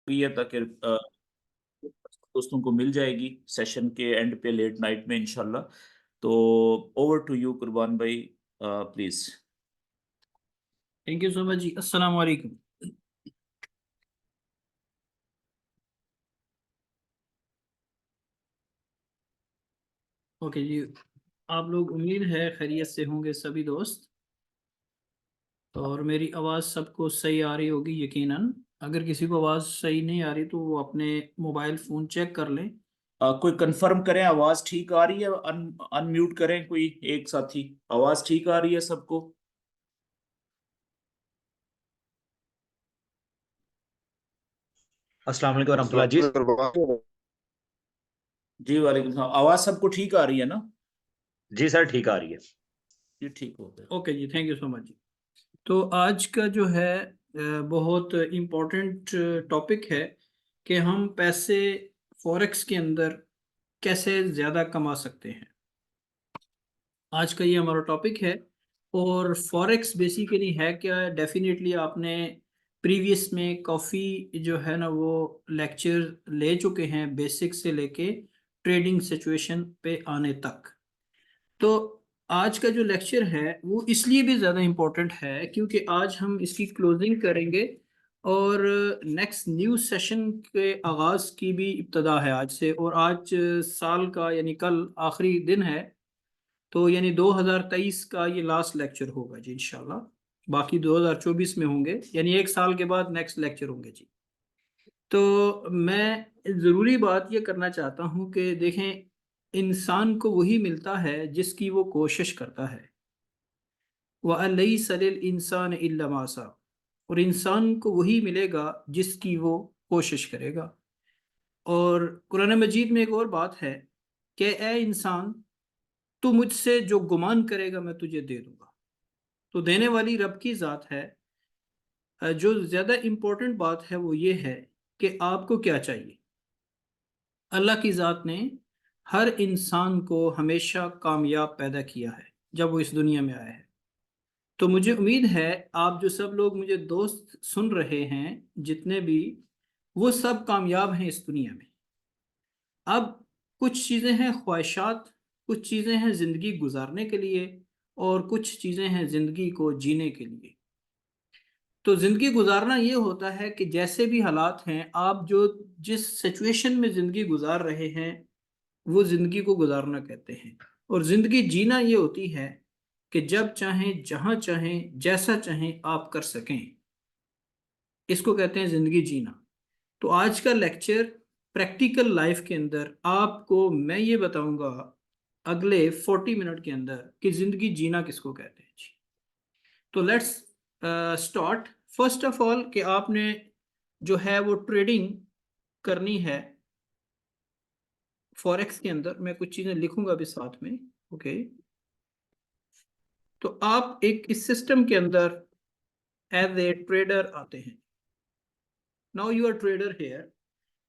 गई है ताकि दोस्तों को मिल जाएगी सेशन के एंड पे लेट नाइट में इंशाल्लाह। तो ओवर टू यू कुर्बान भाई, please. Thank you so much जी। अस्सलाम वालेकुम। ओके जी। आप लोग उम्मीद है खैरियत से होंगे सभी दोस्त, और मेरी आवाज़ सबको सही आ रही होगी यकीनन। अगर किसी को आवाज़ सही नहीं आ रही तो वो अपने मोबाइल फ़ोन चेक कर लें। कोई कंफर्म करें आवाज ठीक आ रही है, अनम्यूट करें कोई एक साथी। आवाज ठीक आ रही है सबको? अस्सलाम वालेकुम वरहमतुल्लाह जी। जी वालेकुम सलाम। आवाज सबको ठीक आ रही है ना? जी सर, ठीक आ रही है। जी ठीक हो गया। ओके जी, थैंक यू सो मच जी। तो आज का जो है बहुत इम्पोर्टेंट टॉपिक है कि हम पैसे फॉरेक्स के अंदर कैसे ज़्यादा कमा सकते हैं। आज का ये हमारा टॉपिक है। और फॉरेक्स बेसिकली है क्या, डेफिनेटली आपने प्रीवियस में काफ़ी जो है ना वो लेक्चर ले चुके हैं, बेसिक से लेके ट्रेडिंग सिचुएशन पे आने तक। तो आज का जो लेक्चर है वो इसलिए भी ज़्यादा इम्पोर्टेंट है क्योंकि आज हम इसकी क्लोजिंग करेंगे, और नेक्स्ट न्यू सेशन के आगाज़ की भी इब्तदा है आज से। और आज साल का यानी कल आखिरी दिन है, तो यानी 2023 का ये लास्ट लेक्चर होगा जी इंशाल्लाह। बाकी 2024 में होंगे, यानी एक साल के बाद नेक्स्ट लेक्चर होंगे जी। तो मैं ज़रूरी बात ये करना चाहता हूँ कि देखें, इंसान को वही मिलता है जिसकी वो कोशिश करता है। वह लैसल इंसान इल्ला मा सा। और इंसान को वही मिलेगा जिसकी वो कोशिश करेगा। और कुरान मजीद में एक और बात है कि ए इंसान, तू मुझसे जो गुमान करेगा मैं तुझे दे दूंगा। तो देने वाली रब की ज़ात है। जो ज़्यादा इम्पोर्टेंट बात है वो ये है कि आपको क्या चाहिए। अल्लाह की ज़ात ने हर इंसान को हमेशा कामयाब पैदा किया है जब वो इस दुनिया में आया है। तो मुझे उम्मीद है आप जो सब लोग मुझे दोस्त सुन रहे हैं जितने भी, वो सब कामयाब हैं इस दुनिया में। अब कुछ चीज़ें हैं ख्वाहिशात, कुछ चीज़ें हैं ज़िंदगी गुजारने के लिए, और कुछ चीज़ें हैं ज़िंदगी को जीने के लिए। तो ज़िंदगी गुजारना ये होता है कि जैसे भी हालात हैं, आप जो जिस सिचुएशन में ज़िंदगी गुजार रहे हैं वो ज़िंदगी को गुजारना कहते हैं। और ज़िंदगी जीना ये होती है कि जब चाहें, जहाँ चाहें, जैसा चाहें आप कर सकें। इसको कहते हैं ज़िंदगी जीना। तो आज का लेक्चर प्रैक्टिकल लाइफ के अंदर आपको मैं ये बताऊंगा अगले 40 मिनट के अंदर कि ज़िंदगी जीना किसको कहते हैं जी। तो let's start. First of all कि आपने जो है वो ट्रेडिंग करनी है फॉरेक्स के अंदर। मैं कुछ चीज़ें लिखूंगा अभी साथ में। ओके। तो आप एक इस सिस्टम के अंदर एज ए ट्रेडर आते हैं। Now you are trader here.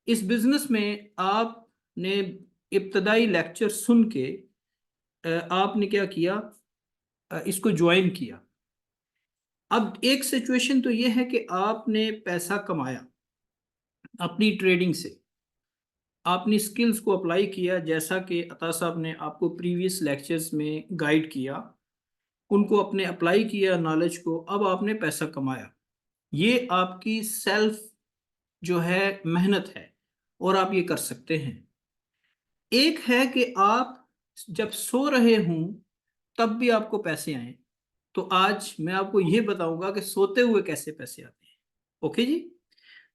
इस बिजनेस में आपने इब्तदाई लेक्चर सुन के आपने क्या किया, इसको ज्वाइन किया। अब एक सिचुएशन तो ये है कि आपने पैसा कमाया अपनी ट्रेडिंग से। आपने स्किल्स को अप्लाई किया जैसा कि अता साहब ने आपको प्रीवियस लेक्चर्स में गाइड किया, उनको अपने अप्लाई किया नॉलेज को। अब आपने पैसा कमाया। ये आपकी सेल्फ जो है मेहनत है, और आप ये कर सकते हैं। एक है कि आप जब सो रहे हों तब भी आपको पैसे आए। तो आज मैं आपको ये बताऊंगा कि सोते हुए कैसे पैसे आते हैं। ओके जी।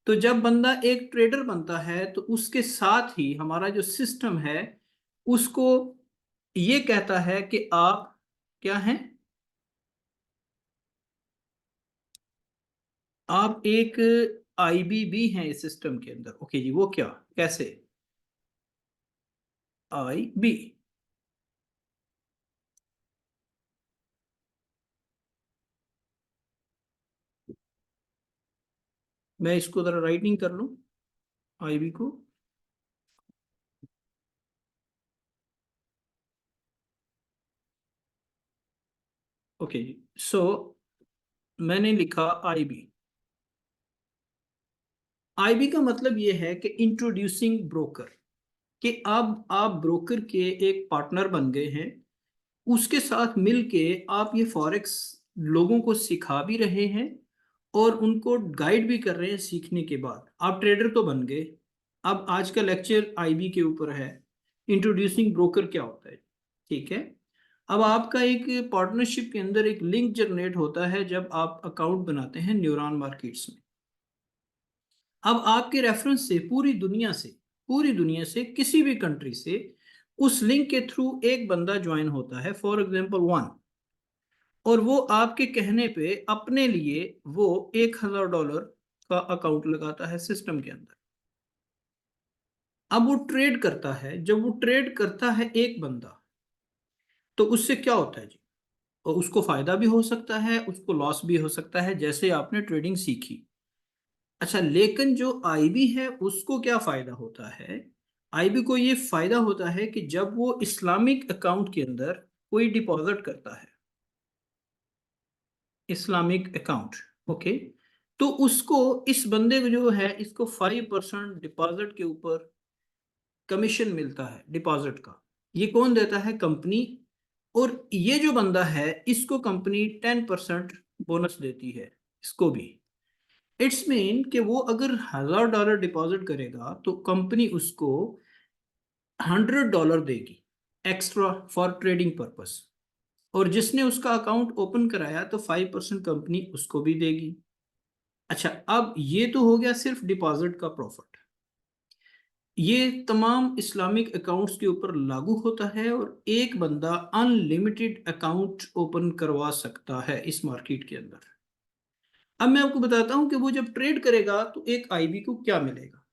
तो जब बंदा एक ट्रेडर बनता है तो उसके साथ ही हमारा जो सिस्टम है उसको ये कहता है कि आप क्या हैं, आप एक आईबी हैं इस सिस्टम के अंदर। ओके जी, वो क्या, कैसे? आईबी। मैं इसको जरा राइटिंग कर लूं आईबी को। ओके जी। सो मैंने लिखा आईबी। आईबी का मतलब ये है कि इंट्रोड्यूसिंग ब्रोकर, कि अब आप ब्रोकर के एक पार्टनर बन गए हैं, उसके साथ मिलके आप ये फॉरेक्स लोगों को सिखा भी रहे हैं और उनको गाइड भी कर रहे हैं। सीखने के बाद आप ट्रेडर तो बन गए। अब आज का लेक्चर आईबी के ऊपर है, इंट्रोड्यूसिंग ब्रोकर क्या होता है, ठीक है। अब आपका एक पार्टनरशिप के अंदर एक लिंक जनरेट होता है जब आप अकाउंट बनाते हैं न्यूरॉन मार्केट्स में। अब आपके रेफरेंस से पूरी दुनिया से किसी भी कंट्री से उस लिंक के थ्रू एक बंदा ज्वाइन होता है, फॉर एग्जांपल 1, और वो आपके कहने पे अपने लिए वो $1000 का अकाउंट लगाता है सिस्टम के अंदर। अब वो ट्रेड करता है, जब वो ट्रेड करता है एक बंदा, तो उससे क्या होता है जी, और उसको फायदा भी हो सकता है, उसको लॉस भी हो सकता है, जैसे आपने ट्रेडिंग सीखी। अच्छा, लेकिन जो आईबी है उसको क्या फायदा होता है? आईबी को ये फायदा होता है कि जब वो इस्लामिक अकाउंट के अंदर कोई डिपॉजिट करता है, इस्लामिक अकाउंट, ओके, तो उसको, इस बंदे को जो है, इसको 5% डिपॉजिट के ऊपर कमीशन मिलता है डिपॉजिट का। ये कौन देता है? कंपनी। और ये जो बंदा है इसको कंपनी 10% बोनस देती है इसको भी। इट्स मीन कि वो अगर $1000 डिपॉजिट करेगा तो कंपनी उसको $100 देगी एक्स्ट्रा फॉर ट्रेडिंग पर्पस। और जिसने उसका अकाउंट ओपन कराया तो 5% कंपनी उसको भी देगी। अच्छा, अब ये तो हो गया सिर्फ डिपॉजिट का प्रॉफिट। ये तमाम इस्लामिक अकाउंट्स के ऊपर लागू होता है और एक बंदा अनलिमिटेड अकाउंट ओपन करवा सकता है इस मार्केट के अंदर। अब मैं आपको बताता हूं कि वो जब ट्रेड करेगा तो एक आईबी को क्या मिलेगा,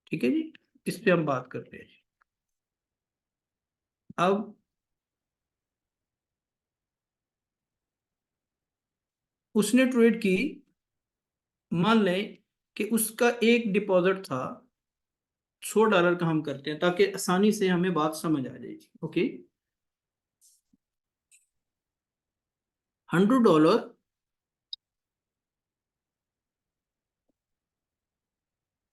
ठीक है जी। इस पे हम बात करते हैं। अब उसने ट्रेड की, मान लें कि उसका एक डिपॉजिट था $100 का, हम करते हैं ताकि आसानी से हमें बात समझ आ जाए, ओके। $100,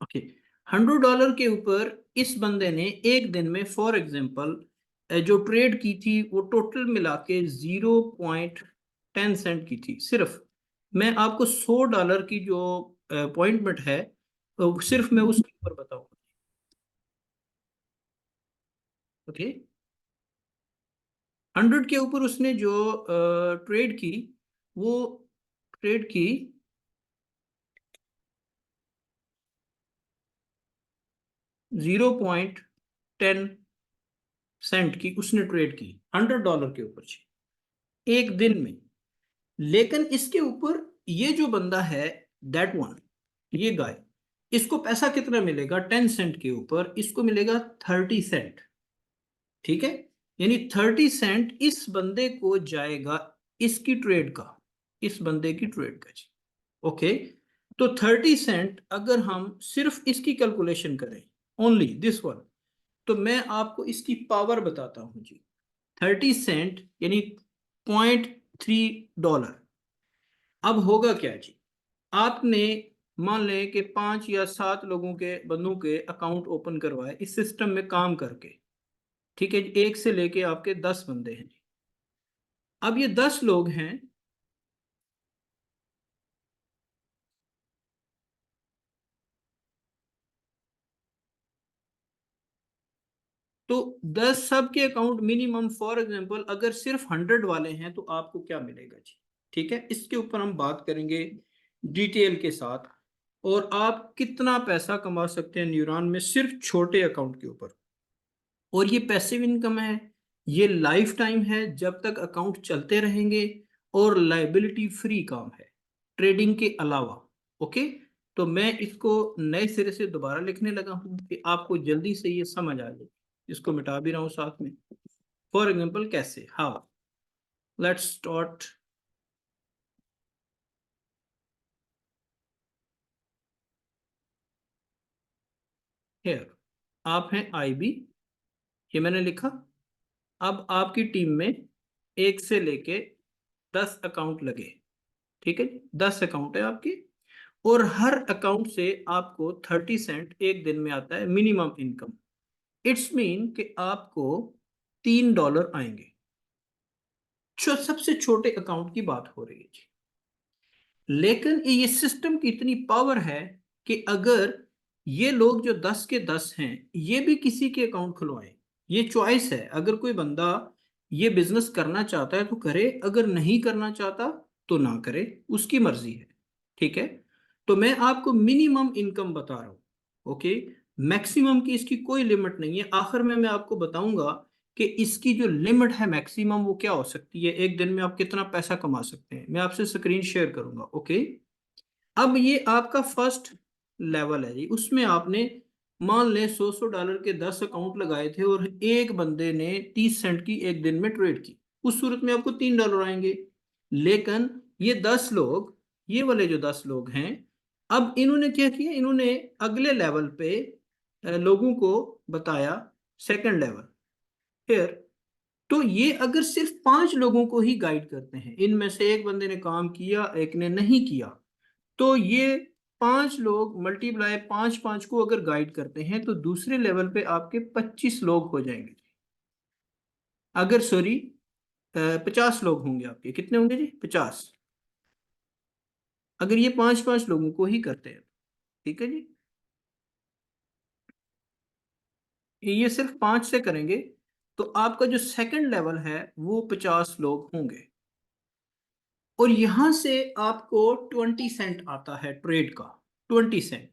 ओके, $100 के ऊपर इस बंदे ने एक दिन में, फॉर एग्जांपल, जो ट्रेड की थी वो टोटल मिला के 0.10 की थी सिर्फ। मैं आपको $100 की जो अपॉइंटमेंट है तो सिर्फ मैं उसके ऊपर बताऊंगा, ओके। 100 के ऊपर उसने जो ट्रेड की, वो ट्रेड की 0.10 की, उसने ट्रेड की $100 के ऊपर एक दिन में। लेकिन इसके ऊपर ये जो बंदा है, दैट वन, ये गाय, इसको पैसा कितना मिलेगा? 10 सेंट के ऊपर इसको मिलेगा 30 सेंट, ठीक है। यानी 30 सेंट इस बंदे को जाएगा, इसकी ट्रेड का, इस बंदे की ट्रेड का जी, ओके। तो 30 सेंट अगर हम सिर्फ इसकी कैलकुलेशन करें, ओनली दिस वन, तो मैं आपको इसकी पावर बताता हूं जी। 30 सेंट यानी $0.3। अब होगा क्या जी, आपने मान लें कि 5 या 7 लोगों के, बंदों के अकाउंट ओपन करवाए इस सिस्टम में काम करके, ठीक है। एक से लेके आपके 10 बंदे हैं जी। अब ये 10 लोग हैं, तो 10 सबके अकाउंट मिनिमम, फॉर एग्जांपल अगर सिर्फ 100 वाले हैं तो आपको क्या मिलेगा जी, ठीक है। इसके ऊपर हम बात करेंगे डिटेल के साथ, और आप कितना पैसा कमा सकते हैं न्यूरॉन में सिर्फ छोटे अकाउंट के ऊपर। और ये पैसिव इनकम है, ये लाइफ टाइम है, जब तक अकाउंट चलते रहेंगे, और लाइबिलिटी फ्री काम है ट्रेडिंग के अलावा, ओके। तो मैं इसको नए सिरे से दोबारा लिखने लगा हूं कि आपको जल्दी से ये समझ आ जाए। इसको मिटा भी रहा हूं साथ में। फॉर एग्जाम्पल, कैसे, हाउ, लेट्स स्टार्ट हेयर। आप हैं आईबी, ये मैंने लिखा। अब आपकी टीम में 1 से लेके 10 अकाउंट लगे, ठीक है। 10 अकाउंट है आपके, और हर अकाउंट से आपको 30 सेंट एक दिन में आता है मिनिमम इनकम। इट्स मीन कि आपको $3 आएंगे। सबसे छोटे अकाउंट की बात हो रही है जी। लेकिन ये सिस्टम की इतनी पावर है कि अगर ये लोग जो 10 के 10 हैं ये भी किसी के अकाउंट खुलवाएं, ये चॉइस है। अगर कोई बंदा ये बिजनेस करना चाहता है तो करे, अगर नहीं करना चाहता तो ना करे, उसकी मर्जी है। ठीक है, तो मैं आपको मिनिमम इनकम बता रहा हूँ। ओके, मैक्सिमम की इसकी कोई लिमिट नहीं है। आखिर में मैं आपको बताऊंगा कि इसकी जो लिमिट है मैक्सिमम वो क्या हो सकती है, एक दिन में आप कितना पैसा कमा सकते हैं। मैं आपसे स्क्रीन शेयर करूंगा। ओके, अब ये आपका फर्स्ट लेवल है जी। उसमें आपने मान लें $100 के 10 अकाउंट लगाए थे और एक बंदे ने 30 सेंट की एक दिन में ट्रेड की, उस सूरत में आपको $3 आएंगे। लेकिन ये 10 लोग, ये वाले जो 10 लोग हैं, अब इन्होंने क्या किया, इन्होंने अगले लेवल पे लोगों को बताया, सेकंड लेवल। फिर तो ये अगर सिर्फ 5 लोगों को ही गाइड करते हैं, इनमें से एक बंदे ने काम किया एक ने नहीं किया, तो ये 5 लोग मल्टीप्लाई 5 को अगर गाइड करते हैं तो दूसरे लेवल पे आपके 25 लोग हो जाएंगे। अगर सॉरी 50 लोग होंगे आपके, कितने होंगे जी, 50, अगर ये 5 लोगों को ही करते हैं। ठीक है जी, ये सिर्फ 5 से करेंगे तो आपका जो सेकंड लेवल है वो 50 लोग होंगे। और यहां से आपको 20 सेंट आता है ट्रेड का, 20 सेंट।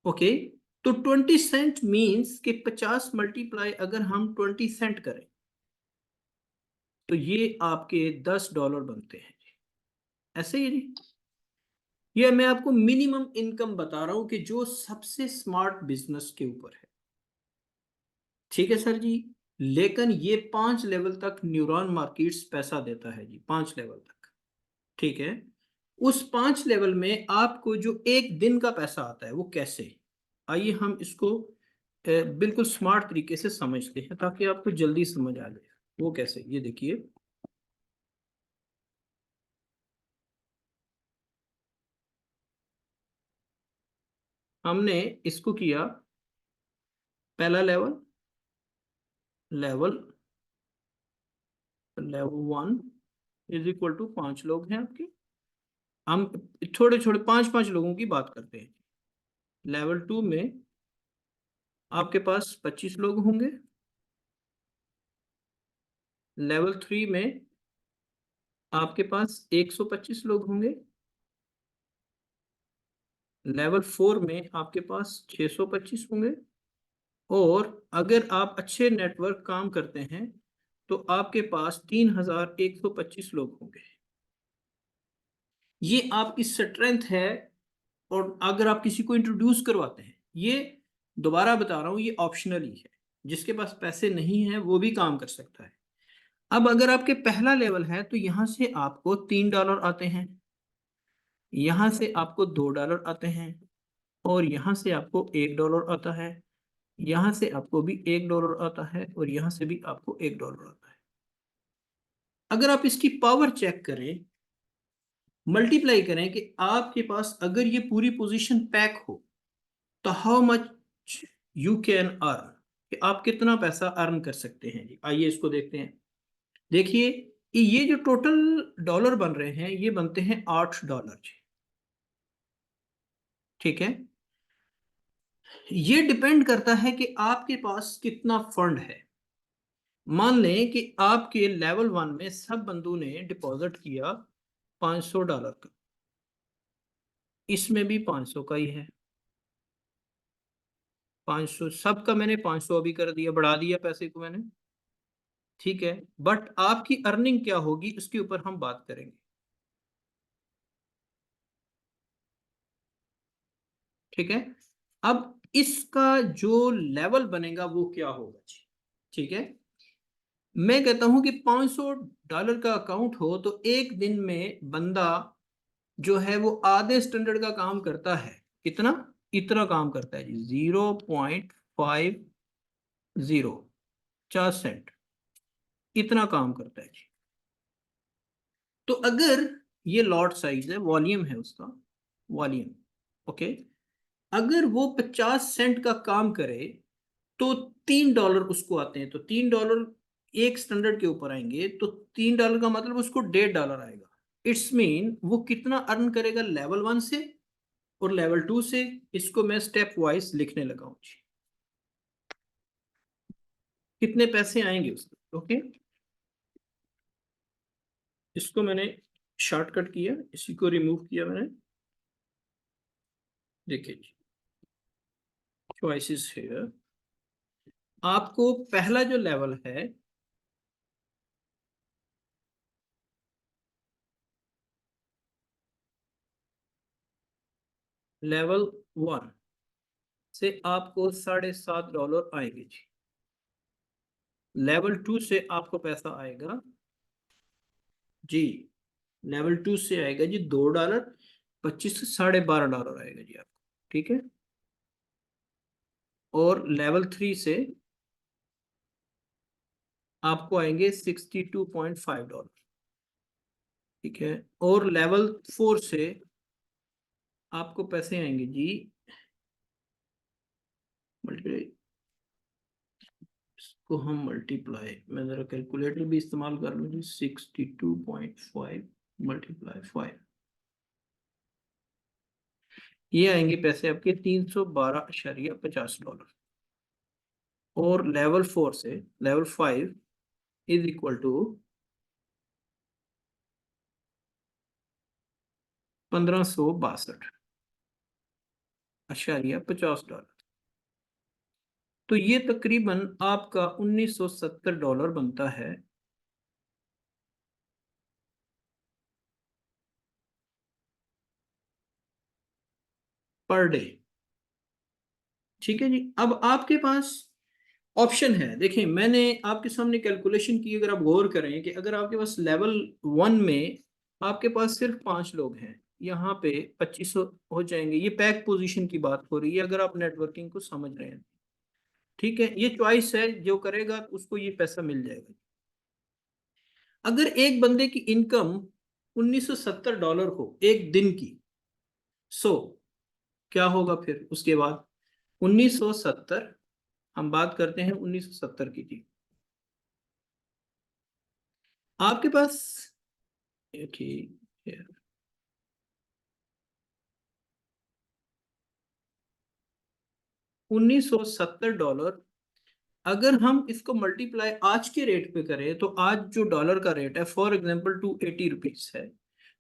ओके, तो 20 सेंट मींस कि 50 मल्टीप्लाई अगर हम 20 सेंट करें तो ये आपके $10 बनते हैं। ऐसे ही जी, ये मैं आपको मिनिमम इनकम बता रहा हूं कि जो सबसे स्मार्ट बिजनेस के ऊपर है। ठीक है सर जी, लेकिन ये 5 लेवल तक न्यूरॉन मार्केट्स पैसा देता है जी, 5 लेवल तक। ठीक है, उस 5 लेवल में आपको जो एक दिन का पैसा आता है वो कैसे, आइए हम इसको बिल्कुल स्मार्ट तरीके से समझते हैं ताकि आपको जल्दी समझ आ जाए। वो कैसे, ये देखिए, हमने इसको किया पहला level, level level 1 is equal to 5 लोग हैं आपके। हम छोटे छोटे 5 लोगों की बात करते हैं। लेवल 2 में आपके पास 25 लोग होंगे। लेवल 3 में आपके पास 125 लोग होंगे। लेवल 4 में आपके पास 625 होंगे। और अगर आप अच्छे नेटवर्क काम करते हैं तो आपके पास 3125 लोग होंगे। ये आपकी स्ट्रेंथ है। और अगर आप किसी को इंट्रोड्यूस करवाते हैं, ये दोबारा बता रहा हूं, ये ऑप्शनल ही है, जिसके पास पैसे नहीं है वो भी काम कर सकता है। अब अगर आपके पहला लेवल है तो यहां से आपको $3 आते हैं, यहां से आपको $2 आते हैं, और यहां से आपको $1 आता है, यहां से आपको भी $1 आता है, और यहां से भी आपको $1 आता है। अगर आप इसकी पावर चेक करें, मल्टीप्लाई करें कि आपके पास अगर ये पूरी पोजीशन पैक हो तो how much you can earn, कि आप कितना पैसा अर्न कर सकते हैं जी। आइए इसको देखते हैं। देखिए, ये जो टोटल डॉलर बन रहे हैं ये बनते हैं $8 जी। ठीक है, ये डिपेंड करता है कि आपके पास कितना फंड है। मान लें कि आपके लेवल 1 में सब बंदों ने डिपॉजिट किया $500 का, इसमें भी 500 का ही है। 500 सबका मैंने 500 अभी कर दिया, बढ़ा दिया पैसे को मैंने। ठीक है, बट आपकी अर्निंग क्या होगी उसके ऊपर हम बात करेंगे। ठीक है, अब इसका जो लेवल बनेगा वो क्या होगा जी। ठीक है, मैं कहता हूं कि $500 का अकाउंट हो तो एक दिन में बंदा जो है वो आधे स्टैंडर्ड का काम करता है। कितना, इतना काम करता है जी, 0.50, 4 सेंट, इतना काम करता है जी। तो अगर ये लॉट साइज है, वॉल्यूम है उसका, वॉल्यूम। ओके, अगर वो 50 सेंट का काम करे तो $3 उसको आते हैं, तो $3 एक स्टैंडर्ड के ऊपर आएंगे, तो $3 का मतलब उसको $1.5 आएगा। इट्स मीन वो कितना अर्न करेगा लेवल 1 से और लेवल 2 से। इसको मैं स्टेप वाइज लिखने लगा हूं जी, कितने पैसे आएंगे उसको। ओके, इसको मैंने शॉर्टकट किया, इसी को रिमूव किया मैंने। देखिए जी, चॉइसेस है, आपको पहला जो लेवल है लेवल 1 से आपको $7.5 आएंगे जी। लेवल 2 से आपको पैसा आएगा जी, लेवल 2 से आएगा जी $2, 25 से $12.5 आएगा जी आपको, ठीक है। और लेवल 3 से आपको आएंगे $62.5, ठीक है। और लेवल 4 से आपको पैसे आएंगे जी, मल्टीप्लाई, इसको हम मल्टीप्लाई, मैं जरा कैलकुलेटर भी इस्तेमाल कर लूँ जी। 62.5 मल्टीप्लाई 5, ये आएंगे पैसे आपके $312.50। और लेवल 4 से लेवल 5 इज इक्वल टू $1562.50। तो ये तकरीबन आपका $1970 बनता है पर डे, ठीक है जी। अब आपके पास ऑप्शन है, देखिए मैंने आपके सामने कैलकुलेशन की, अगर आप गौर करें कि अगर आपके पास लेवल 1 में आपके पास सिर्फ 5 लोग हैं, यहाँ पे 2500 हो जाएंगे। ये पैक पोजीशन की बात हो रही है, अगर आप नेटवर्किंग को समझ रहे हैं, ठीक है। ये चॉइस है, जो करेगा उसको ये पैसा मिल जाएगा। अगर एक बंदे की इनकम $1970 हो एक दिन की, सो क्या होगा फिर उसके बाद 1970, हम बात करते हैं 1970 की जी। आपके पास ठीक है, $1970, अगर हम इसको मल्टीप्लाई आज के रेट पे करें, तो आज जो डॉलर का रेट है फॉर एग्जांपल 280 रुपीज है,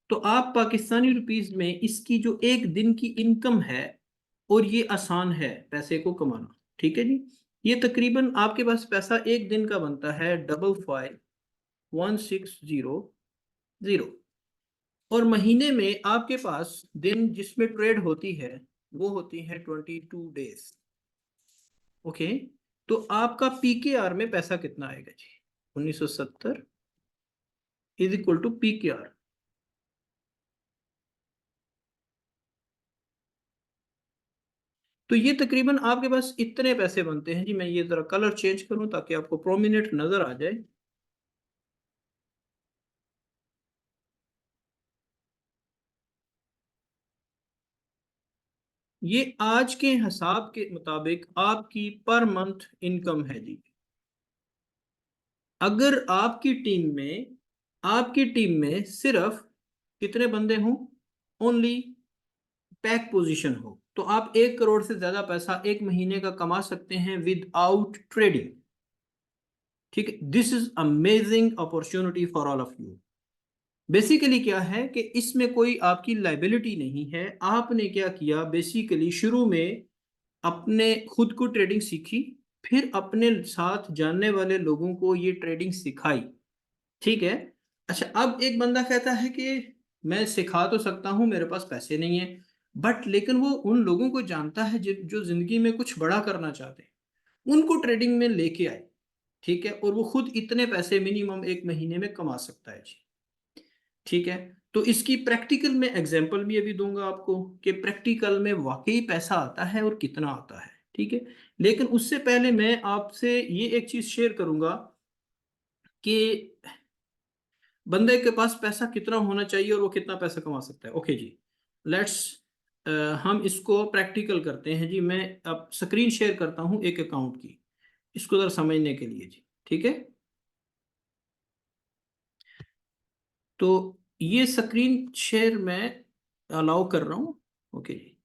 तो आप पाकिस्तानी रुपीज में इसकी जो एक दिन की इनकम है, और ये आसान है पैसे को कमाना, ठीक है जी। ये तकरीबन आपके पास पैसा एक दिन का बनता है 551600, और महीने में आपके पास दिन जिसमें ट्रेड होती है वो होती है 22 डेज। ओके, तो आपका पीकेआर में पैसा कितना आएगा जी? 1970 इज इक्वल टू पीकेआर। तो ये तकरीबन आपके पास इतने पैसे बनते हैं जी। मैं ये जरा कलर चेंज करूं ताकि आपको प्रोमिनेंट नजर आ जाए। ये आज के हिसाब के मुताबिक आपकी पर मंथ इनकम है जी। अगर आपकी टीम में सिर्फ कितने बंदे हों, ओनली पैक पोजीशन हो, तो आप 1 करोड़ से ज्यादा पैसा एक महीने का कमा सकते हैं विदाउट ट्रेडिंग, ठीक है। This is amazing opportunity for all of you. Basically क्या है कि इसमें कोई आपकी लाइबिलिटी नहीं है। आपने क्या किया, बेसिकली शुरू में अपने खुद को ट्रेडिंग सीखी, फिर अपने साथ जानने वाले लोगों को ये ट्रेडिंग सिखाई, ठीक है। अच्छा, अब एक बंदा कहता है कि मैं सिखा तो सकता हूं, मेरे पास पैसे नहीं है, बट लेकिन वो उन लोगों को जानता है जो जिंदगी में कुछ बड़ा करना चाहते हैं, उनको ट्रेडिंग में लेके आए, ठीक है। और वो खुद इतने पैसे मिनिमम एक महीने में कमा सकता है जी, ठीक है। तो इसकी प्रैक्टिकल में एग्जांपल भी अभी दूंगा आपको कि प्रैक्टिकल में वाकई पैसा आता है और कितना आता है, ठीक है। लेकिन उससे पहले मैं आपसे ये एक चीज शेयर करूंगा कि बंदे के पास पैसा कितना होना चाहिए और वो कितना पैसा कमा सकता है। ओके जी, लेट्स हम इसको प्रैक्टिकल करते हैं जी। मैं अब स्क्रीन शेयर करता हूँ एक अकाउंट की, इसको जरा समझने के लिए जी, ठीक है। तो ये स्क्रीन शेयर मैं अलाउ कर रहा हूँ, ओके जी।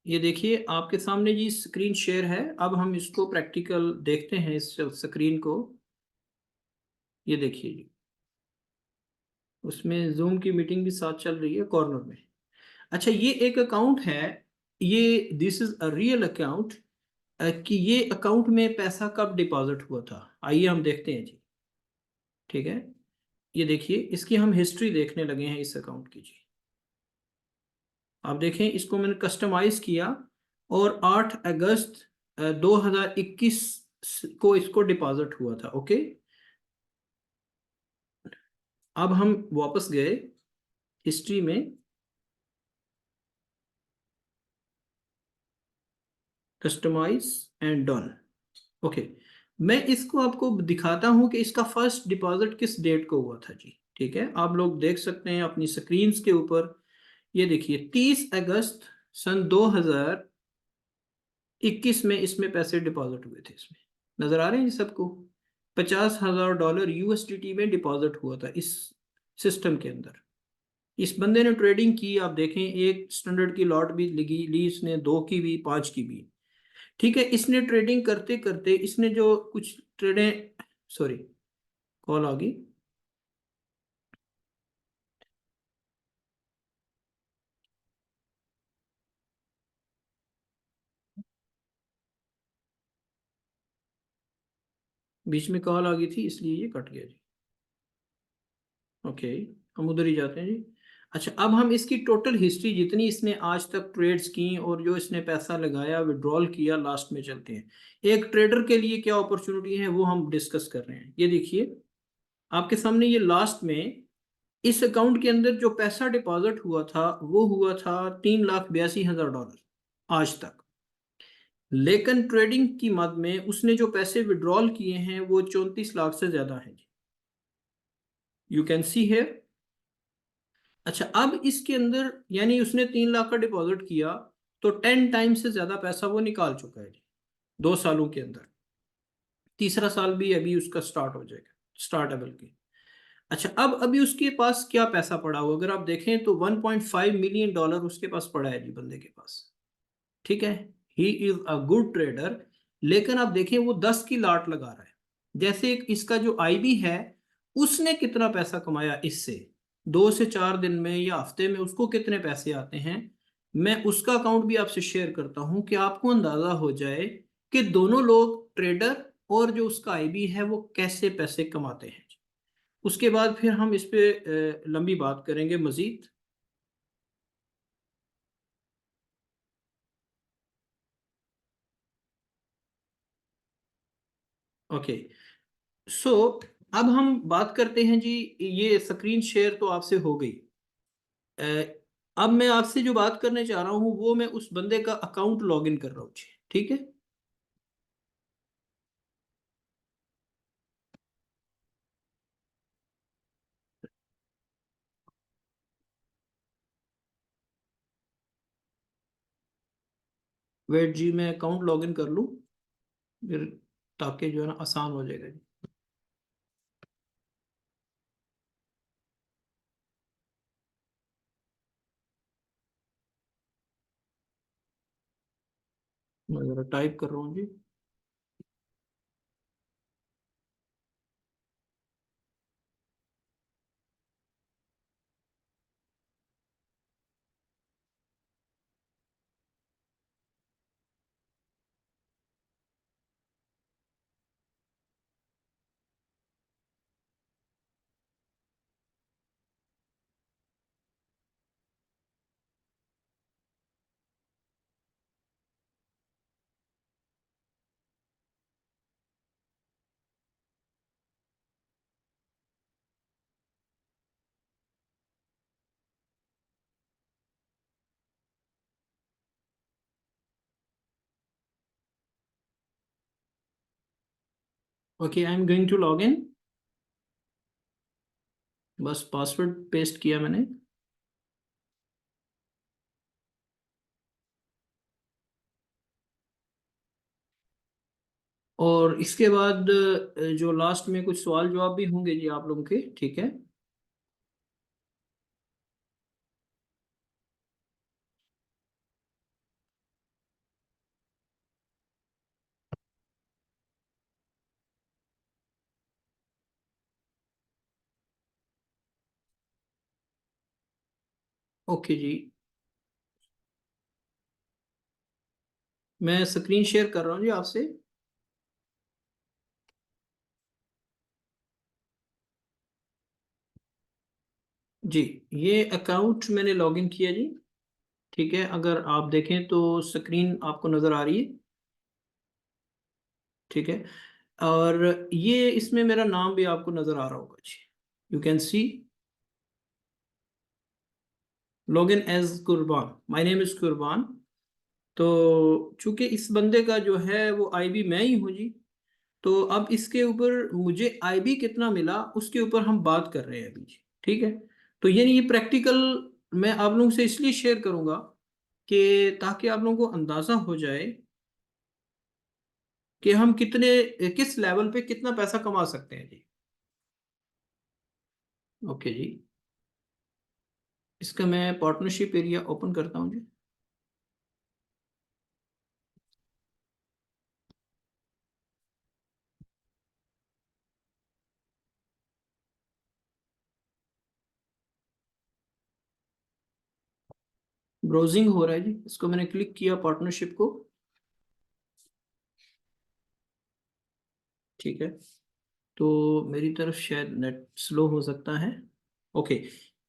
ये देखिए आपके सामने जी स्क्रीन शेयर है। अब हम इसको प्रैक्टिकल देखते हैं, इस स्क्रीन को। ये देखिए जी, उसमें जूम की मीटिंग भी साथ चल रही है कॉर्नर में। अच्छा, ये एक अकाउंट है, ये this is a real account. कि ये अकाउंट में पैसा कब डिपॉजिट हुआ था, आइए हम देखते हैं जी, ठीक है। ये देखिए, इसकी हम हिस्ट्री देखने लगे हैं इस अकाउंट की जी। आप देखें, इसको मैंने कस्टमाइज किया और 8 अगस्त 2021 को इसको डिपॉजिट हुआ था, ओके। अब हम वापस गए हिस्ट्री में, कस्टमाइज एंड डन, ओके। मैं इसको आपको दिखाता हूं कि इसका फर्स्ट डिपॉजिट किस डेट को हुआ था जी, ठीक है। आप लोग देख सकते हैं अपनी स्क्रीन्स के ऊपर। ये देखिए 30 अगस्त सन 2021 में इसमें पैसे डिपॉजिट हुए थे। इसमें नजर आ रहे हैं जी सबको, $50,000 यूएसडीटी में डिपॉजिट हुआ था इस सिस्टम के अंदर। इस बंदे ने ट्रेडिंग की, आप देखें, एक स्टैंडर्ड की लॉट भी ली इसने, 2 की भी, 5 की भी, ठीक है। इसने ट्रेडिंग करते करते इसने जो कुछ ट्रेडें, सॉरी, कॉल आ गई, बीच में कॉल आ गई थी इसलिए ये कट गया जी, ओके। हम उधर ही जाते हैं जी। अच्छा, अब हम इसकी टोटल हिस्ट्री जितनी इसने आज तक ट्रेड्स की और जो इसने पैसा लगाया, विड्रॉल किया, लास्ट में चलते हैं। एक ट्रेडर के लिए क्या अपॉर्चुनिटी है वो हम डिस्कस कर रहे हैं। ये देखिए आपके सामने, ये लास्ट में इस अकाउंट के अंदर जो पैसा डिपॉजिट हुआ था वो हुआ था $3,82,000 आज तक। लेकिन ट्रेडिंग की मद में उसने जो पैसे विड्रॉल किए हैं वो 34 लाख से ज्यादा है। You can see here. अच्छा, अब इसके अंदर यानी उसने 3 लाख का डिपॉजिट किया तो 10 टाइम से ज्यादा पैसा वो निकाल चुका है जी, 2 सालों के अंदर। तीसरा साल भी अभी उसका स्टार्ट हो जाएगा, स्टार्ट है बल्कि। अच्छा, अब अभी उसके पास क्या पैसा पड़ा हुआ, अगर आप देखें तो $1.5 मिलियन उसके पास पड़ा है जी, बंदे के पास, ठीक है। He is a good trader. लेकिन आप देखें वो 10 की लाट लगा रहा है। जैसे एक इसका जो आईबी है, उसने कितना पैसा कमाया इससे, 2 से 4 दिन में या हफ्ते में उसको कितने पैसे आते हैं, मैं उसका अकाउंट भी आपसे शेयर करता हूं कि आपको अंदाजा हो जाए कि दोनों लोग, ट्रेडर और जो उसका आईबी है, वो कैसे पैसे कमाते हैं। उसके बाद फिर हम इस पे लंबी बात करेंगे मजीद। ओके, सो अब हम बात करते हैं जी। ये स्क्रीन शेयर तो आपसे हो गई। अ, अब मैं आपसे जो बात करने चाह रहा हूँ वो मैं उस बंदे का अकाउंट लॉगिन कर रहा हूँ जी, ठीक है। वेट जी, मैं अकाउंट लॉगिन कर लूँ फिर, ताकि जो है ना आसान हो जाएगा जी। मैं जरा टाइप कर रहा हूँ जी। Okay, I am going to log in. बस पासवर्ड पेस्ट किया मैंने। और इसके बाद जो लास्ट में कुछ सवाल जवाब भी होंगे जी आप लोगों के, ठीक है। ओके जी, मैं स्क्रीन शेयर कर रहा हूँ जी आपसे। जी, ये अकाउंट मैंने लॉगिन किया जी, ठीक है। अगर आप देखें तो स्क्रीन आपको नज़र आ रही है, ठीक है। और ये इसमें मेरा नाम भी आपको नज़र आ रहा होगा जी, you can see login as Qurban, my name is Qurban. तो चूंकि इस बंदे का जो है वो आईबी मैं ही हूँ जी, तो अब इसके ऊपर मुझे आईबी कितना मिला उसके ऊपर हम बात कर रहे हैं अभी जी, ठीक है। तो ये प्रैक्टिकल मैं आप लोगों से इसलिए शेयर करूंगा कि ताकि आप लोगों को अंदाजा हो जाए कि हम किस लेवल पे कितना पैसा कमा सकते हैं जी। ओके जी, इसका मैं पार्टनरशिप एरिया ओपन करता हूँ जी। ब्राउजिंग हो रहा है जी, इसको मैंने क्लिक किया पार्टनरशिप को, ठीक है। तो मेरी तरफ शायद नेट स्लो हो सकता है। ओके,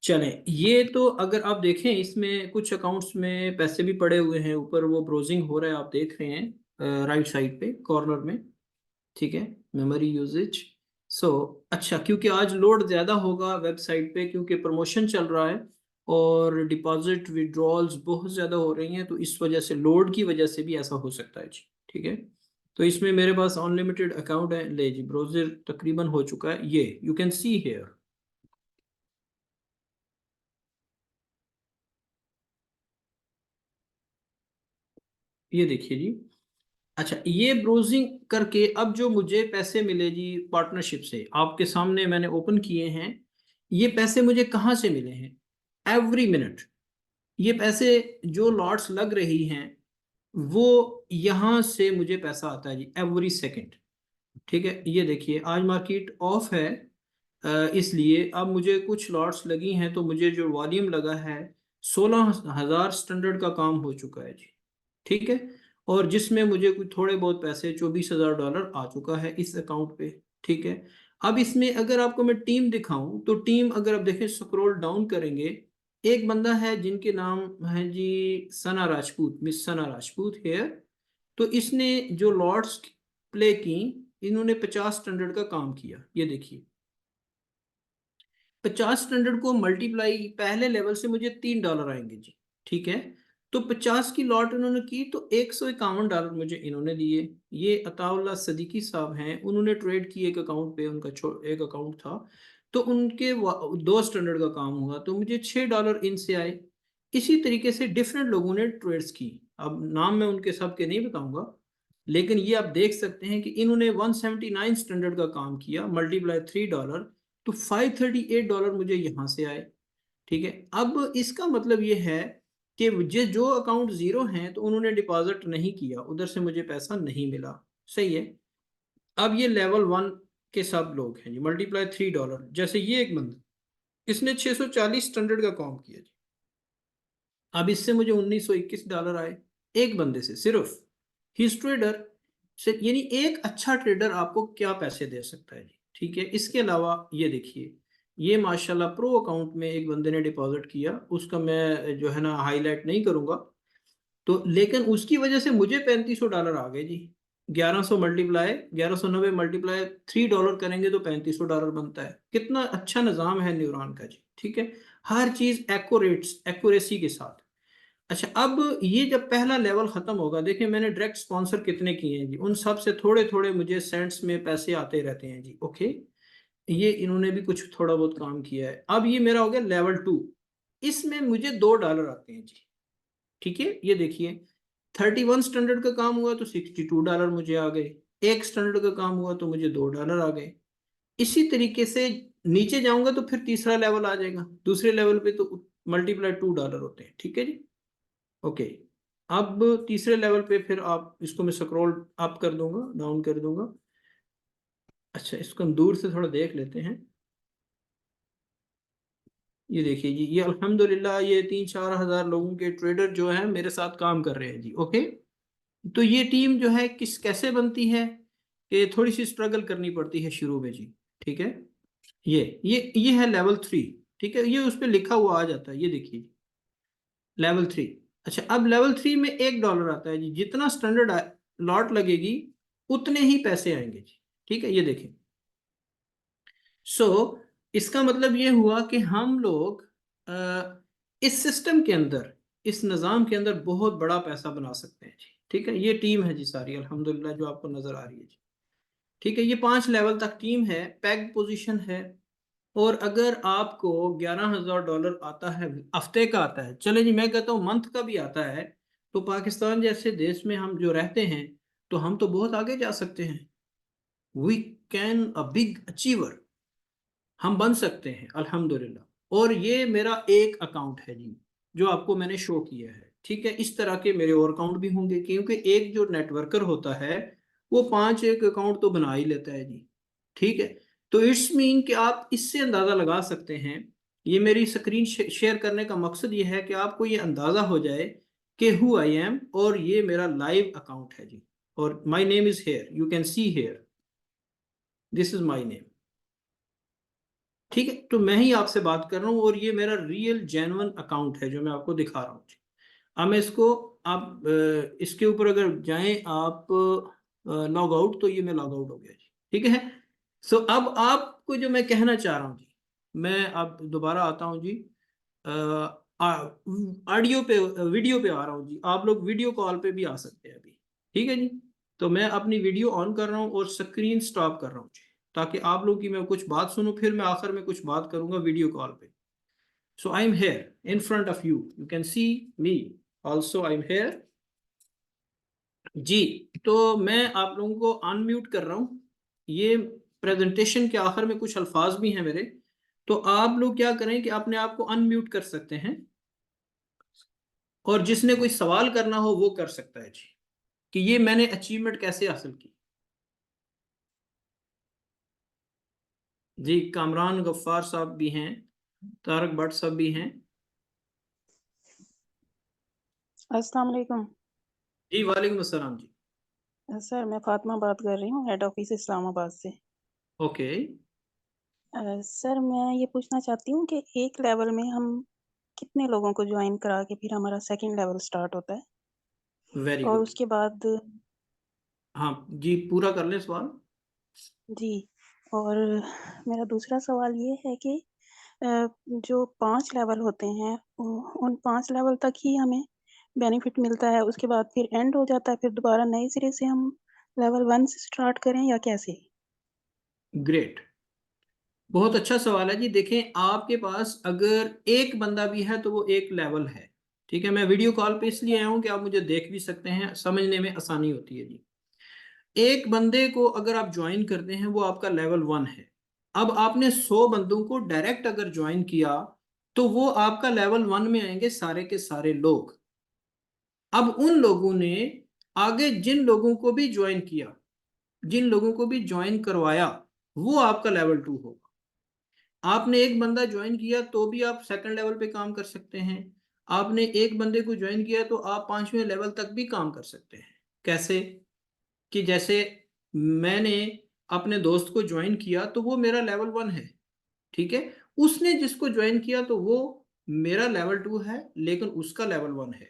चलें। ये तो अगर आप देखें इसमें कुछ अकाउंट्स में पैसे भी पड़े हुए हैं, ऊपर वो ब्राउजिंग हो रहा है, आप देख रहे हैं राइट साइड पे कॉर्नर में, ठीक है। मेमोरी यूजेज, सो अच्छा, क्योंकि आज लोड ज़्यादा होगा वेबसाइट पे क्योंकि प्रमोशन चल रहा है और डिपॉजिट विड्रॉल्स बहुत ज़्यादा हो रही हैं, तो इस वजह से लोड की वजह से भी ऐसा हो सकता है जी, ठीक है। तो इसमें मेरे पास अनलिमिटेड अकाउंट है, ले जी ब्राउज़र तकरीबन हो चुका है, ये यू कैन सी हेयर, ये देखिए जी। अच्छा, ये ब्राउजिंग करके अब जो मुझे पैसे मिले जी पार्टनरशिप से, आपके सामने मैंने ओपन किए हैं। ये पैसे मुझे कहाँ से मिले हैं? एवरी मिनट ये पैसे जो लॉट्स लग रही हैं वो यहाँ से मुझे पैसा आता है जी, एवरी सेकंड, ठीक है। ये देखिए आज मार्केट ऑफ है, इसलिए अब मुझे कुछ लॉट्स लगी हैं तो मुझे जो वॉल्यूम लगा है 16,000 स्टैंडर्ड का काम हो चुका है जी, ठीक है। और जिसमें मुझे कुछ थोड़े बहुत पैसे $24,000 आ चुका है इस अकाउंट पे, ठीक है। अब इसमें अगर आपको मैं टीम दिखाऊं तो टीम अगर आप देखें स्क्रॉल डाउन करेंगे, एक बंदा है जिनके नाम है जी सना राजपूत, मिस सना राजपूत हेयर। तो इसने जो लॉट्स प्ले की, इन्होंने 50 स्टैंडर्ड का काम किया, ये देखिए 50 स्टैंडर्ड को मल्टीप्लाई, पहले लेवल से मुझे $3 आएंगे जी, ठीक है। तो 50 की लॉट इन्होंने की तो $151 मुझे इन्होंने दिए। ये अताउल्ला सदीकी साहब हैं, उन्होंने ट्रेड की एक अकाउंट पे, उनका एक अकाउंट था, तो उनके 2 स्टैंडर्ड का काम हुआ तो मुझे $6 इनसे आए। इसी तरीके से डिफरेंट लोगों ने ट्रेड्स की, अब नाम मैं उनके सब के नहीं बताऊंगा, लेकिन ये आप देख सकते हैं कि इन्होंने 179 स्टैंडर्ड का काम किया, मल्टीप्लाई $3, तो $538 मुझे यहाँ से आए, ठीक है। अब इसका मतलब ये है कि जो अकाउंट जीरो हैं तो उन्होंने डिपॉजिट नहीं किया, उधर से मुझे पैसा नहीं मिला। सही है। अब ये लेवल 1 के सब लोग हैं जी, मल्टीप्लाई $3। जैसे ये एक बंदा, इसने 640 स्टैंडर्ड का काम किया जी, अब इससे मुझे $1921 आए एक बंदे से सिर्फ। हिज ट्रेडर से, यानी एक अच्छा ट्रेडर आपको क्या पैसे दे सकता है जी। ठीक है। इसके अलावा ये देखिए, ये माशाल्लाह प्रो अकाउंट में एक बंदे ने डिपॉजिट किया, उसका मैं जो है ना हाईलाइट नहीं करूंगा तो, लेकिन उसकी वजह से मुझे $3500 आ गए जी। 1190 मल्टीप्लाई $3 करेंगे तो $3500 बनता है। कितना अच्छा निज़ाम है न्यूरॉन का जी। ठीक है। हर चीज एक्यूरेसी के साथ। अच्छा, अब ये जब पहला लेवल खत्म होगा, देखिए मैंने डायरेक्ट स्पॉन्सर कितने किए हैं जी, उन सब से थोड़े थोड़े मुझे सेंट्स में पैसे आते रहते हैं जी। ओके, ये इन्होंने भी कुछ थोड़ा बहुत काम किया है। अब ये मेरा हो गया लेवल 2, इसमें मुझे $2 आते हैं जी। ठीक है, ये देखिए 31 स्टैंडर्ड का काम हुआ तो $62 मुझे आ गए, एक स्टैंडर्ड का काम हुआ तो मुझे $2 आ गए। इसी तरीके से नीचे जाऊंगा तो फिर तीसरा लेवल आ जाएगा, दूसरे लेवल पे तो मल्टीप्लाई $2 होते हैं। ठीक है जी। ओके, अब तीसरे लेवल पे फिर आप इसको मैं स्क्रॉल अप कर दूंगा, डाउन कर दूंगा। अच्छा, इसको हम दूर से थोड़ा देख लेते हैं। ये देखिए जी, ये अल्हम्दुलिल्लाह ये 3-4 हजार लोगों के ट्रेडर जो हैं मेरे साथ काम कर रहे हैं जी। ओके, तो ये टीम जो है कैसे बनती है कि थोड़ी सी स्ट्रगल करनी पड़ती है शुरू में जी। ठीक है, ये है लेवल 3। ठीक है, ये उस पर लिखा हुआ आ जाता है, ये देखिए लेवल 3। अच्छा, अब लेवल 3 में $1 आता है जी, जितना स्टैंडर्ड लॉट लगेगी उतने ही पैसे आएंगे जी। ठीक है, ये देखें। इसका मतलब ये हुआ कि हम लोग इस सिस्टम के अंदर, इस निज़ाम के अंदर बहुत बड़ा पैसा बना सकते हैं जी। ठीक है, ये टीम है जी सारी अल्हम्दुलिल्लाह जो आपको नजर आ रही है जी। ठीक है, ये 5 लेवल तक टीम है, पैग पोजीशन है। और अगर आपको $11,000 आता है, हफ्ते का आता है, चले जी मैं कहता हूँ मंथ का भी आता है, तो पाकिस्तान जैसे देश में हम जो रहते हैं तो हम तो बहुत आगे जा सकते हैं। We can a big achiever, हम बन सकते हैं अल्हम्दुलिल्लाह। और ये मेरा एक अकाउंट है जी जो आपको मैंने शो किया है। ठीक है, इस तरह के मेरे और अकाउंट भी होंगे, क्योंकि एक जो नेटवर्कर होता है वो 5 एक अकाउंट तो बना ही लेता है जी। ठीक है, तो इट्स मीन कि आप इससे अंदाजा लगा सकते हैं। ये मेरी स्क्रीन शेयर करने का मकसद ये है कि आपको ये अंदाजा हो जाए कि हु आई एम, और ये मेरा लाइव अकाउंट है जी। और my name is here, you can see here, this is my name. ठीक है, तो मैं ही आपसे बात कर रहा हूँ और ये मेरा रियल जेन्युइन अकाउंट है जो मैं आपको दिखा रहा हूँ। अब मैं इसको, आप इसके ऊपर अगर जाएं आप लॉग आउट, तो ये मैं लॉग आउट हो गया जी। ठीक है, सो अब आपको जो मैं कहना चाह रहा हूँ जी, मैं अब दोबारा आता हूँ जी, ऑडियो पे, वीडियो पे आ रहा हूँ जी। आप लोग वीडियो कॉल पे भी आ सकते हैं अभी। ठीक है जी, तो मैं अपनी वीडियो ऑन कर रहा हूँ और स्क्रीन स्टॉप कर रहा हूँ जी, ताकि आप लोग की मैं कुछ बात सुनूं, फिर मैं आखिर में कुछ बात करूंगा वीडियो कॉल पे। So I am here in front of you, you can see me also, I am here जी। तो मैं आप लोगों को अनम्यूट कर रहा हूँ। ये प्रेजेंटेशन के आखिर में कुछ अल्फाज भी हैं मेरे, तो आप लोग क्या करें कि अपने आप को अनम्यूट कर सकते हैं, और जिसने कोई सवाल करना हो वो कर सकता है जी, कि ये मैंने अचीवमेंट कैसे हासिल की जी। कामरान गफ्फार साहब भी हैं, तारक भट्ट साहब भी हैं। अस्सलाम वालेकुम। जी वालेकुम अस्सलाम जी। सर मैं फातिमा बात कर रही हूँ, हेड ऑफिस इस्लामाबाद से। ओके, सर मैं ये पूछना चाहती हूँ कि एक लेवल में हम कितने लोगों को ज्वाइन करा के फिर हमारा सेकंड लेवल स्टार्ट होता है, वेरी और गुड। उसके बाद हाँ जी, पूरा कर लें सवाल। जी। और मेरा दूसरा सवाल ये है कि जो 5 लेवल होते हैं उन 5 लेवल तक ही हमें बेनिफिट मिलता है, उसके बाद फिर एंड हो जाता है, फिर दोबारा नए सिरे से हम लेवल 1 से स्टार्ट करें या कैसे? ग्रेट, बहुत अच्छा सवाल है जी। देखें, आपके पास अगर एक बंदा भी है तो वो एक लेवल है। ठीक है, मैं वीडियो कॉल पे इसलिए आया हूँ कि आप मुझे देख भी सकते हैं, समझने में आसानी होती है जी। एक बंदे को अगर आप ज्वाइन करते हैं वो आपका लेवल 1 है। अब आपने 100 बंदों को डायरेक्ट अगर ज्वाइन किया तो वो आपका लेवल 1 में आएंगे सारे के सारे लोग। अब उन लोगों ने आगे जिन लोगों को भी ज्वाइन किया, जिन लोगों को भी ज्वाइन करवाया, वो आपका लेवल 2 होगा। आपने एक बंदा ज्वाइन किया तो भी आप सेकंड लेवल पे काम कर सकते हैं। आपने एक बंदे को ज्वाइन किया तो आप 5वें लेवल तक भी काम कर सकते हैं। कैसे? कि जैसे मैंने अपने दोस्त को ज्वाइन किया तो वो मेरा लेवल 1 है, ठीक है। उसने जिसको ज्वाइन किया तो वो मेरा लेवल 2 है, लेकिन उसका लेवल 1 है।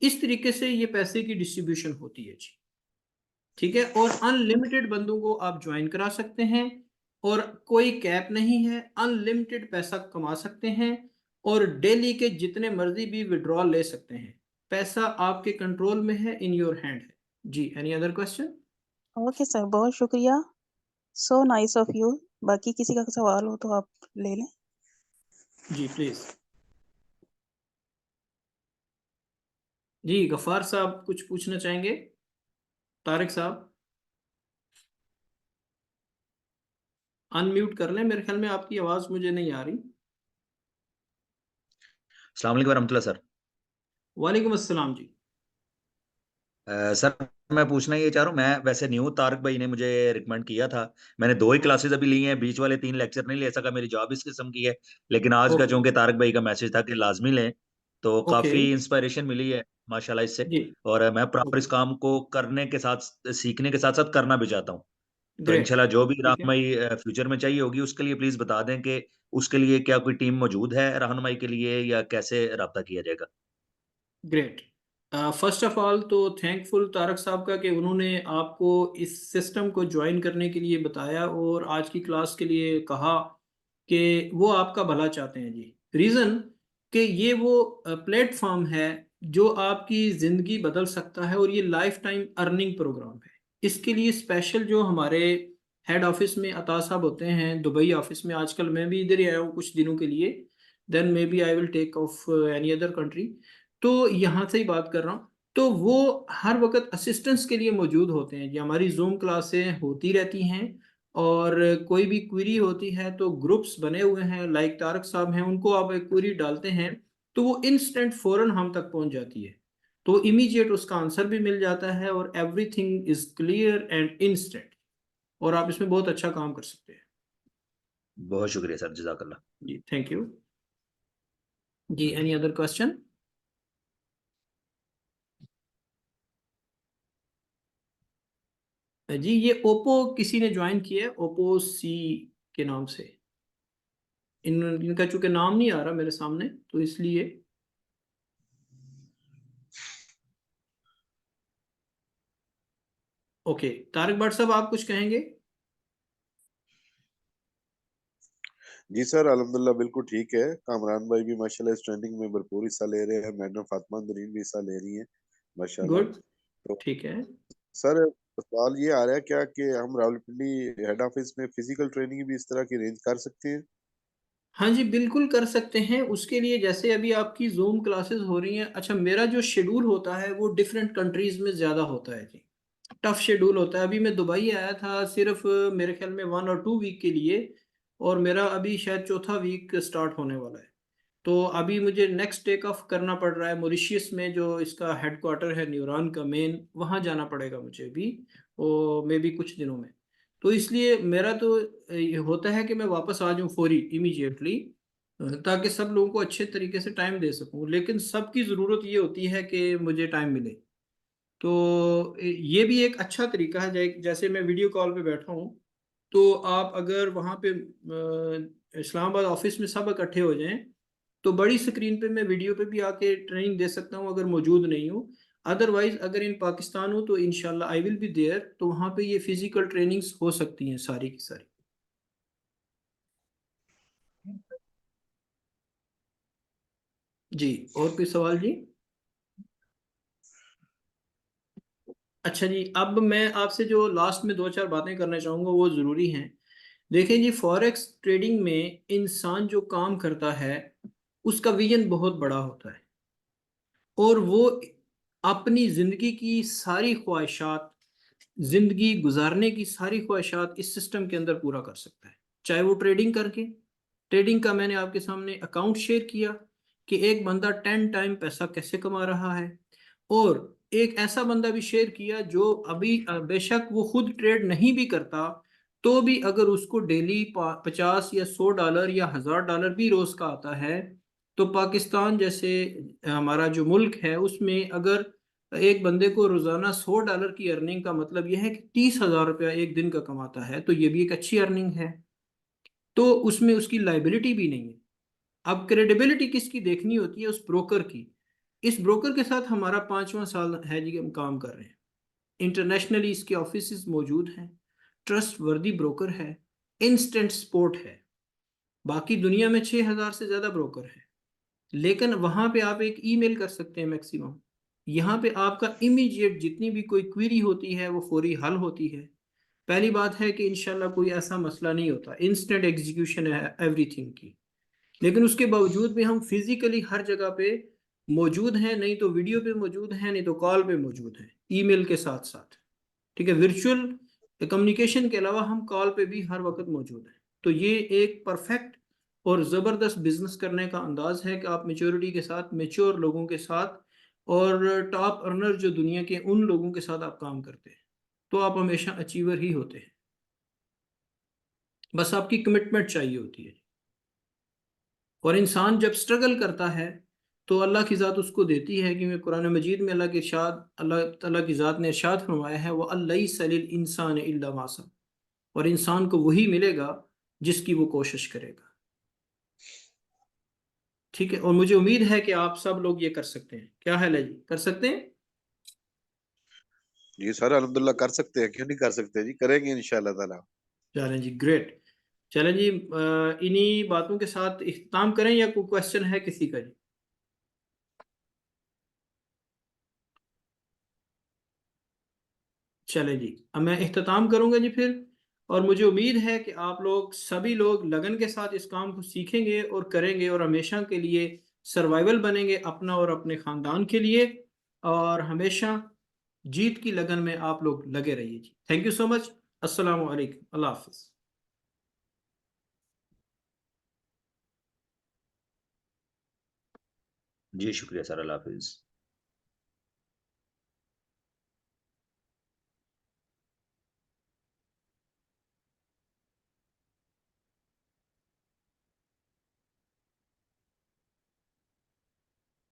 इस तरीके से ये पैसे की डिस्ट्रीब्यूशन होती है जी, ठीक है। और अनलिमिटेड बंदों को आप ज्वाइन करा सकते हैं, और कोई कैप नहीं है, अनलिमिटेड पैसा कमा सकते हैं, और डेली के जितने मर्जी भी विड्रॉल ले सकते हैं। पैसा आपके कंट्रोल में है, इन योर हैंड है जी। Any other question? Okay sir, बहुत शुक्रिया, सो नाइस ऑफ यू। बाकी किसी का सवाल हो तो आप ले लें। जी प्लीज। जी गफ्फार साहब कुछ पूछना चाहेंगे? तारिक साहब अनम्यूट कर लें, मेरे ख्याल में आपकी आवाज मुझे नहीं आ रही। अस्सलाम वालेकुम रहमतुल्लाह सर। वालेकुम अस्सलाम जी। सर मैं पूछना ये चाह रहा हूँ, मैं वैसे न्यू, तारिक भाई ने मुझे रिकमेंड किया था। मैंने 2 ही क्लासेस अभी ली हैं, बीच वाले 3 लेक्चर नहीं ले सका, मेरी जॉब इस किस्म की है। लेकिन आज का ओके चूंकि तारिक भाई का मैसेज था कि लाजमी लें, तो ओके काफी इंस्पायरेशन मिली है माशाल्लाह इससे। जी। और मैं प्रॉपर इस ओके काम को करने के साथ, सीखने के साथ साथ करना भी चाहता हूँ। तो ग्रेट। इंशाल्लाह जो भी ठीक है, रहनुमाई फ्यूचर में चाहिए होगी, उसके लिए प्लीज बता दें कि उसके लिए क्या कोई टीम मौजूद है रहनुमाई के लिए, या कैसे राब्ता किया जाएगा। ग्रेट। फर्स्ट ऑफ ऑल तो थैंकफुल तारक साहब का कि उन्होंने आपको इस सिस्टम को ज्वाइन करने के लिए बताया और आज की क्लास के लिए कहा कि वो आपका भला चाहते हैं जी। रीज़न कि ये वो प्लेटफॉर्म है जो आपकी ज़िंदगी बदल सकता है, और ये लाइफ टाइम अर्निंग प्रोग्राम है। इसके लिए स्पेशल जो हमारे हेड ऑफिस में अता साहब होते हैं, दुबई ऑफिस में, आजकल मैं भी इधर ही आया हूँ कुछ दिनों के लिए, then maybe I will take off any other country, तो यहाँ से ही बात कर रहा हूँ। तो वो हर वक्त असिस्टेंस के लिए मौजूद होते हैं जी। हमारी जूम क्लासें होती रहती हैं, और कोई भी क्वेरी होती है तो ग्रुप्स बने हुए हैं, लाइक तारक साहब हैं, उनको आप एक क्वेरी डालते हैं तो वो इंस्टेंट फौरन हम तक पहुंच जाती है, तो इमीडिएट उसका आंसर भी मिल जाता है, और everything is clear and instant, और आप इसमें बहुत अच्छा काम कर सकते हैं बहुत शुक्रिया सर, जज़ाकल्लाह। जी। थैंक यू जी। Any other question? जी ये ओप्पो किसी ने ज्वाइन किया है, ओप्पो सी के नाम से। इनका चूंकि नाम नहीं आ रहा मेरे सामने तो इसलिए। ओके तारिक भट्ट साहब आप कुछ कहेंगे? जी सर, अल्हम्दुलिल्लाह बिल्कुल ठीक है। कामरान भाई भी माशाल्लाह इस ट्रेनिंग में भरपूर हिस्सा ले रहे हैं, मैडम फातिमा नरीन भी हिस्सा ले रही हैं माशाल्लाह। गुड। तो ठीक है। सर सवाल ये आ रहा है क्या कि हम रावलपिंडी हेड ऑफिस में फिजिकल ट्रेनिंग भी इस तरह की अरेंज कर सकते हैं? हाँ जी बिल्कुल कर सकते हैं। उसके लिए जैसे अभी आपकी जूम क्लासेस हो रही हैं, अच्छा मेरा जो शेड्यूल होता है वो डिफरेंट कंट्रीज में ज़्यादा होता है जी, टफ शेड्यूल होता है। अभी मैं दुबई आया था सिर्फ मेरे ख्याल में 1 और 2 वीक के लिए, और मेरा अभी शायद चौथा वीक स्टार्ट होने वाला है। तो अभी मुझे नेक्स्ट टेक ऑफ करना पड़ रहा है मॉरिशियस में, जो इसका हेडक्वार्टर है न्यूरॉन का मेन, वहाँ जाना पड़ेगा मुझे अभी, और मे भी कुछ दिनों में। तो इसलिए मेरा तो ये होता है कि मैं वापस आ जाऊँ फौरी इमीडिएटली, ताकि सब लोगों को अच्छे तरीके से टाइम दे सकूँ। लेकिन सबकी ज़रूरत ये होती है कि मुझे टाइम मिले। तो ये भी एक अच्छा तरीका है, जैसे मैं वीडियो कॉल पे बैठा हूँ, तो आप अगर वहाँ पे इस्लामाबाद ऑफिस में सब इकट्ठे हो जाएं, तो बड़ी स्क्रीन पे मैं वीडियो पे भी आके ट्रेनिंग दे सकता हूँ अगर मौजूद नहीं हूँ। अदरवाइज अगर इन पाकिस्तान हूँ तो इंशाल्लाह आई विल बी देयर, तो वहाँ पे ये फिजिकल ट्रेनिंग्स हो सकती हैं सारी की सारी। जी और कोई सवाल जी? अच्छा जी, अब मैं आपसे जो लास्ट में 2-4 बातें करना चाहूँगा वो ज़रूरी हैं। देखिए जी, फॉरेक्स ट्रेडिंग में इंसान जो काम करता है उसका विजन बहुत बड़ा होता है, और वो अपनी ज़िंदगी की सारी ख्वाहिशात, ज़िंदगी गुजारने की सारी ख्वाहिशात इस सिस्टम के अंदर पूरा कर सकता है, चाहे वो ट्रेडिंग करके, ट्रेडिंग का मैंने आपके सामने अकाउंट शेयर किया कि एक बंदा 10 टाइम पैसा कैसे कमा रहा है, और एक ऐसा बंदा भी शेयर किया जो अभी बेशक वो खुद ट्रेड नहीं भी करता, तो भी अगर उसको डेली 50 या $100 या $1000 भी रोज का आता है, तो पाकिस्तान जैसे हमारा जो मुल्क है उसमें अगर एक बंदे को रोजाना $100 की अर्निंग का मतलब यह है कि 30,000 रुपया एक दिन का कमाता है, तो ये भी एक अच्छी अर्निंग है। तो उसमें उसकी लाइबिलिटी भी नहीं है। अब क्रेडिबिलिटी किसकी देखनी होती है? उस ब्रोकर की। इस ब्रोकर के साथ हमारा 5वां साल है जी, हम काम कर रहे हैं। इंटरनेशनली इसके ऑफिस मौजूद हैं, ट्रस्ट वर्दी ब्रोकर है, इंस्टेंट सपोर्ट है। बाकी दुनिया में 6,000 से ज़्यादा ब्रोकर है, लेकिन वहाँ पे आप एक ईमेल कर सकते हैं मैक्सिमम। यहाँ पे आपका इमीडिएट जितनी भी कोई क्वेरी होती है वो फौरी हल होती है। पहली बात है कि इंशाल्लाह कोई ऐसा मसला नहीं होता, इंस्टेंट एग्जीक्यूशन है एवरीथिंग की। लेकिन उसके बावजूद भी हम फिजिकली हर जगह पे मौजूद हैं, नहीं तो वीडियो पे मौजूद हैं, नहीं तो कॉल पे मौजूद हैं, ईमेल के साथ साथ। ठीक है, वर्चुअल कम्युनिकेशन के अलावा हम कॉल पे भी हर वक्त मौजूद हैं। तो ये एक परफेक्ट और ज़बरदस्त बिजनेस करने का अंदाज है कि आप मेच्योरिटी के साथ, मेच्योर लोगों के साथ और टॉप अर्नर जो दुनिया के, उन लोगों के साथ आप काम करते हैं, तो आप हमेशा अचीवर ही होते हैं। बस आपकी कमिटमेंट चाहिए होती है। और इंसान जब स्ट्रगल करता है तो अल्लाह की ज़ात उसको देती है, कि मैं कुरान मजीद में अल्लाह के इरशाद, अल्लाह ताला की ज़ात ने इरशाद फरमाया है, वह लैसा लिल इंसान इल्ला मा सअ, और इंसान को वही मिलेगा जिसकी वो कोशिश करेगा। ठीक है, और मुझे उम्मीद है कि आप सब लोग ये कर सकते हैं। क्या हाल है जी, कर सकते हैं? जी सर अल्हम्दुलिल्लाह कर सकते हैं, क्यों नहीं कर सकते जी, करेंगे इंशाल्लाह ताला। चलें जी, ग्रेट। चलें जी, इन्हीं बातों के साथ इख्तिताम करें, या कोई क्वेश्चन है किसी का जी? चले जी, अब मैं इख्तिताम करूंगा जी फिर। और मुझे उम्मीद है कि आप लोग सभी लोग लगन के साथ इस काम को सीखेंगे और करेंगे, और हमेशा के लिए सर्वाइवल बनेंगे अपना और अपने ख़ानदान के लिए, और हमेशा जीत की लगन में आप लोग लगे रहिए जी। Thank you so much. अस्सलामु अलैकुम, अल्लाह हाफ़िज़। जी शुक्रिया सर, अल्लाह हाफिज।